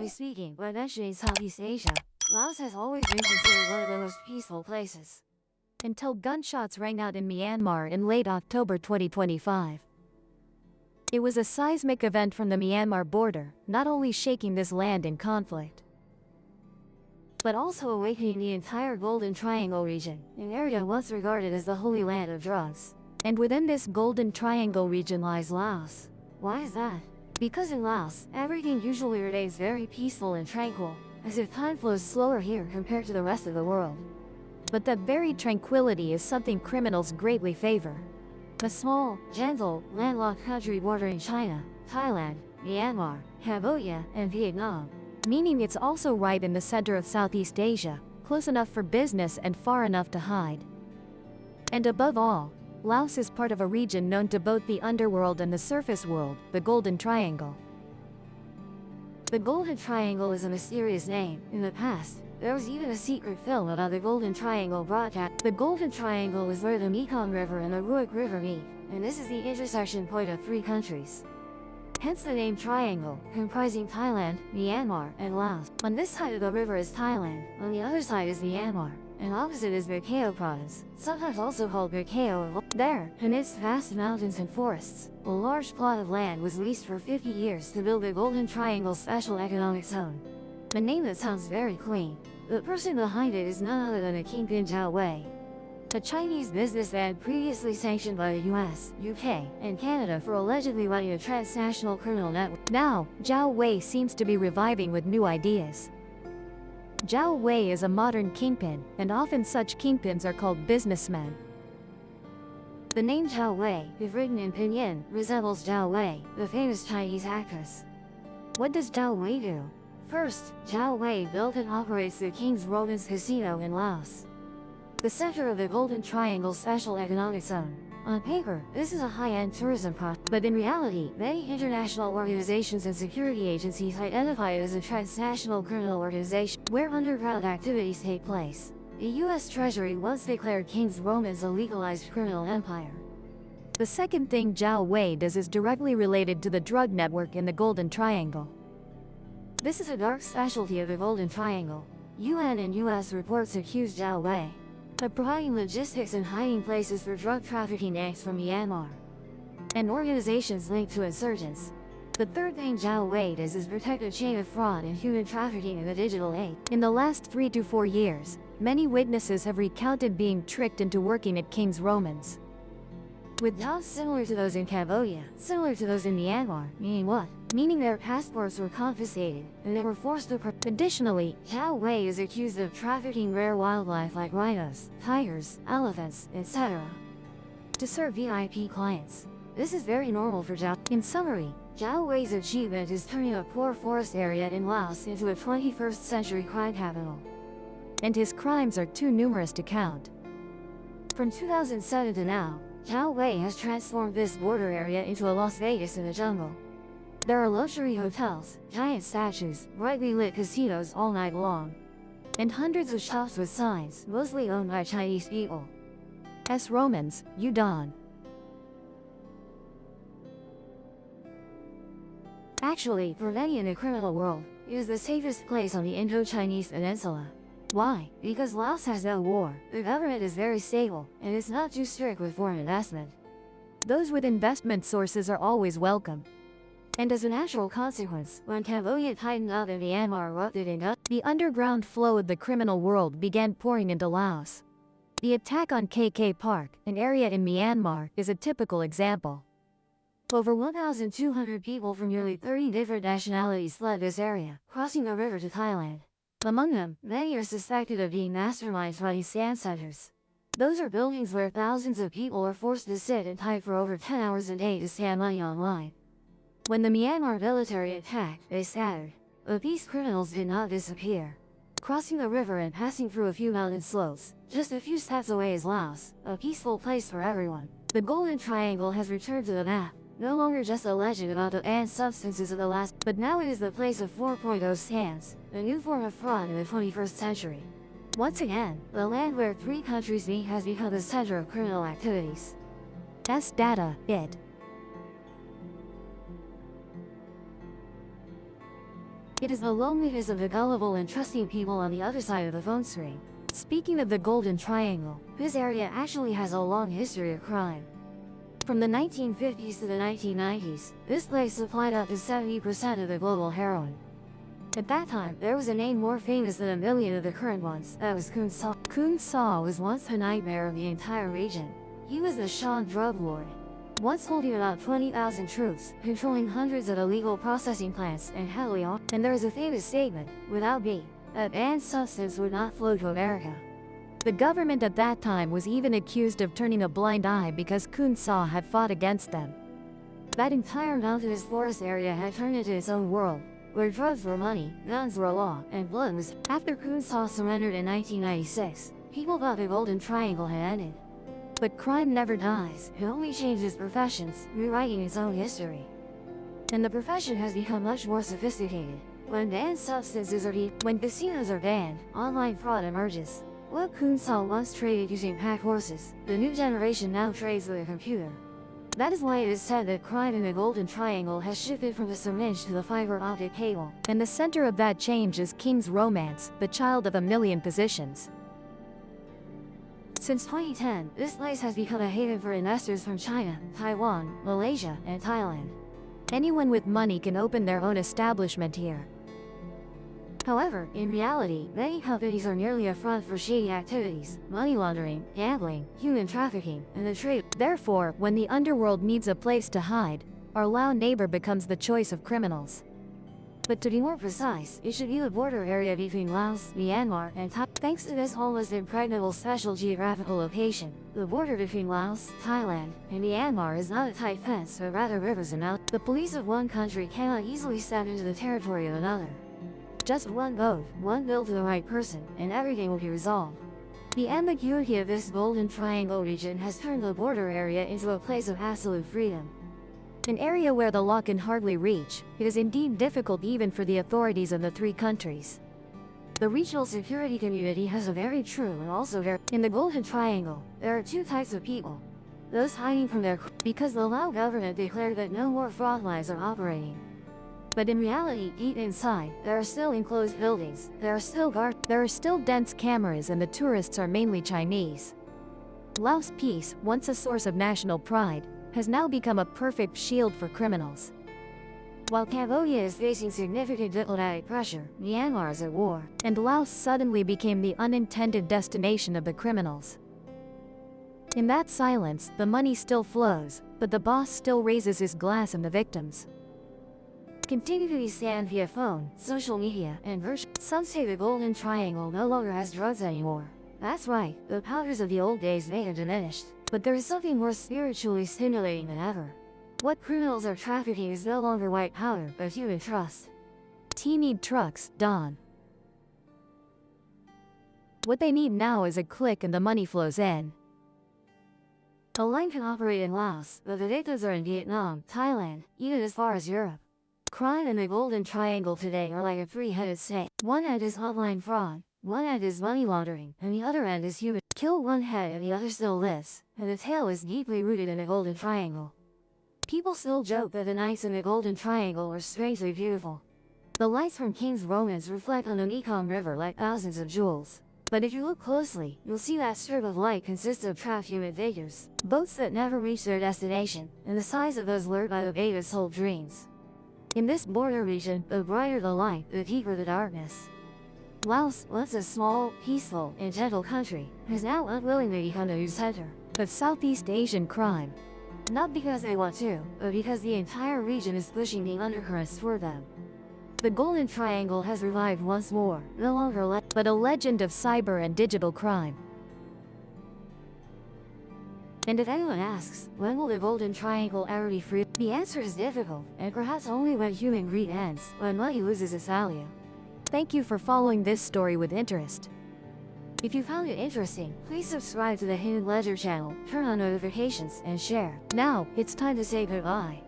Generally speaking, when mentioning Southeast Asia, Laos has always been considered one of the most peaceful places. Until gunshots rang out in Myanmar in late October 2025. It was a seismic event from the Myanmar border, not only shaking this land in conflict, but also awakening the entire Golden Triangle region, an area once regarded as the holy land of drugs. And within this Golden Triangle region lies Laos. Why is that? Because in Laos, everything usually remains very peaceful and tranquil, as if time flows slower here compared to the rest of the world. But that very tranquility is something criminals greatly favor. A small, gentle, landlocked country bordering China, Thailand, Myanmar, Cambodia, and Vietnam. Meaning it's also right in the center of Southeast Asia, close enough for business and far enough to hide. And above all, Laos is part of a region known to both the underworld and the surface world, the Golden Triangle. The Golden Triangle is a mysterious name. In the past, there was even a secret film about the Golden Triangle broadcast. The Golden Triangle is where the Mekong River and the Ruak River meet, and this is the intersection point of three countries. Hence the name Triangle, comprising Thailand, Myanmar, and Laos. On this side of the river is Thailand, on the other side is Myanmar, and opposite is Bokeo Province, sometimes also called Bokeo. There, amidst vast mountains and forests, a large plot of land was leased for 50 years to build the Golden Triangle Special Economic Zone. A name that sounds very clean. The person behind it is none other than a kingpin Zhao Wei, a Chinese businessman previously sanctioned by the US, UK, and Canada for allegedly running a transnational criminal network. Now, Zhao Wei seems to be reviving with new ideas. Zhao Wei is a modern kingpin, and often such kingpins are called businessmen. The name Zhao Wei, if written in pinyin, resembles Zhao Wei, the famous Chinese actress. What does Zhao Wei do? First, Zhao Wei built and operates the King's Romans Casino in Laos, the center of the Golden Triangle Special Economic Zone. On paper, this is a high-end tourism project, but in reality, many international organizations and security agencies identify it as a transnational criminal organization, where underground activities take place. The US Treasury once declared King's Romans a legalized criminal empire. The second thing Zhao Wei does is directly related to the drug network in the Golden Triangle. This is a dark specialty of the Golden Triangle. UN and US reports accuse Zhao Wei of providing logistics and hiding places for drug trafficking gangs from Myanmar and organizations linked to insurgents. The third thing Zhao Wei does is protect a chain of fraud and human trafficking in the digital age. In the last 3 to 4 years, many witnesses have recounted being tricked into working at King's Romans, with jobs similar to those in Cambodia, similar to those in Myanmar. Meaning what? Meaning their passports were confiscated, and they were forced to Additionally, Zhao Wei is accused of trafficking rare wildlife like rhinos, tigers, elephants, etc. to serve VIP clients. This is very normal for Zhao. In summary, Zhao Wei's achievement is turning a poor forest area in Laos into a 21st century crime capital. And his crimes are too numerous to count. From 2007 to now, Zhao Wei has transformed this border area into a Las Vegas in the jungle. There are luxury hotels, giant statues, brightly lit casinos all night long, and hundreds of shops with signs, mostly owned by Chinese people. As Romans, you don. Actually, for many in the criminal world, it is the safest place on the Indo-Chinese peninsula. Why? Because Laos has no war, the government is very stable, and is not too strict with foreign investment. Those with investment sources are always welcome. And as a natural consequence, when Cambodia tightened up and Myanmar erupted in the underground flow of the criminal world began pouring into Laos. The attack on KK Park, an area in Myanmar, is a typical example. Over 1,200 people from nearly 30 different nationalities fled this area, crossing the river to Thailand. Among them, many are suspected of being masterminds running stand centers. Those are buildings where thousands of people are forced to sit and type for over 10 hours a day to stand money online. When the Myanmar military attacked, they scattered. But these criminals did not disappear. Crossing the river and passing through a few mountain slopes, just a few steps away is Laos, a peaceful place for everyone. The Golden Triangle has returned to the map, no longer just a legend about the banned substances of the last, but now it is the place of 4.0 scams, a new form of fraud in the 21st century. Once again, the land where three countries meet has become the center of criminal activities. That's data, it. It is the loneliness of the gullible and trusting people on the other side of the phone screen. Speaking of the Golden Triangle, this area actually has a long history of crime. From the 1950s to the 1990s, this place supplied up to 70% of the global heroin. At that time, there was a name more famous than a million of the current ones. That was Kun Saw. Kun Saw was once the nightmare of the entire region. He was the Shan drug lord, once holding about 20,000 troops, controlling hundreds of illegal processing plants and heavily armed. And there is a famous statement, without me, a banned substance would not flow to America. The government at that time was even accused of turning a blind eye because Kun Saw had fought against them. That entire mountainous forest area had turned into its own world, where drugs were money, guns were law, and blood was. After Kun Saw surrendered in 1996, people thought the Golden Triangle had ended. But crime never dies, it only changes professions, rewriting its own history. And the profession has become much more sophisticated. When banned substances are when casinos are banned, online fraud emerges. What Kun Saw once traded using pack horses, the new generation now trades with a computer. That is why it is said that crime in the Golden Triangle has shifted from the syringe to the fiber optic cable. And the center of that change is King's Romance, the child of a million positions. Since 2010, this place has become a haven for investors from China, Taiwan, Malaysia, and Thailand. Anyone with money can open their own establishment here. However, in reality, many companies are merely a front for shady activities, money laundering, gambling, human trafficking, and the trade. Therefore, when the underworld needs a place to hide, our Lao neighbor becomes the choice of criminals. But to be more precise, it should be the border area between Laos, Myanmar, and Thailand. Thanks to this almost impregnable special geographical location, the border between Laos, Thailand, and Myanmar is not a tight fence but rather rivers and mountains. The police of one country cannot easily step into the territory of another. Just one vote, one bill to the right person, and everything will be resolved. The ambiguity of this Golden Triangle region has turned the border area into a place of absolute freedom. An area where the law can hardly reach, it is indeed difficult even for the authorities of the three countries. The regional security community has a very true and also very... In the Golden Triangle, there are two types of people. Those hiding from their... because the Lao government declared that no more fraud lines are operating. But in reality, deep inside, there are still enclosed buildings, there are still dense cameras, and the tourists are mainly Chinese. Laos peace, once a source of national pride, has now become a perfect shield for criminals. While Cambodia is facing significant diplomatic pressure, Myanmar is at war, and Laos suddenly became the unintended destination of the criminals. In that silence, the money still flows, but the boss still raises his glass on the victims. Continue to be scanned via phone, social media, and virtual. Some say the Golden Triangle no longer has drugs anymore. That's right, the powders of the old days may have diminished, but there is something more spiritually stimulating than ever. What criminals are trafficking is no longer white powder, but human trust. Need trucks, Don. What they need now is a click and the money flows in. A line can operate in Laos, but the victims are in Vietnam, Thailand, even as far as Europe. Crime in the Golden Triangle today are like a three-headed snake. One end is online fraud, one end is money laundering, and the other end is human. Kill one head and the other still lives, and the tail is deeply rooted in the Golden Triangle. People still joke that the nights in the Golden Triangle are strangely beautiful. The lights from King's Romance reflect on the Mekong River like thousands of jewels. But if you look closely, you'll see that strip of light consists of trapped human figures, boats that never reach their destination, and the size of those lured by the baby's whole dreams. In this border region, the brighter the light, the deeper the darkness. Laos, once a small, peaceful, and gentle country, has now unwillingly become a new center of Southeast Asian crime. Not because they want to, but because the entire region is pushing the undercurrents toward them. The Golden Triangle has revived once more, no longer but a legend of cyber and digital crime. And if anyone asks, when will the Golden Triangle ever be free? The answer is difficult, and perhaps only when human greed ends, when money loses its value. Thank you for following this story with interest. If you found it interesting, please subscribe to the Hidden Ledger channel, turn on notifications, and share. Now, it's time to say goodbye.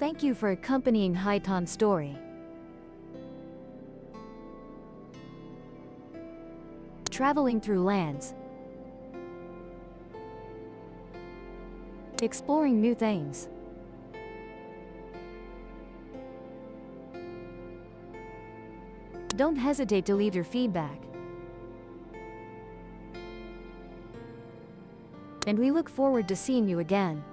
Thank you for accompanying Haitan's story. Traveling through lands. Exploring new things. Don't hesitate to leave your feedback. And we look forward to seeing you again.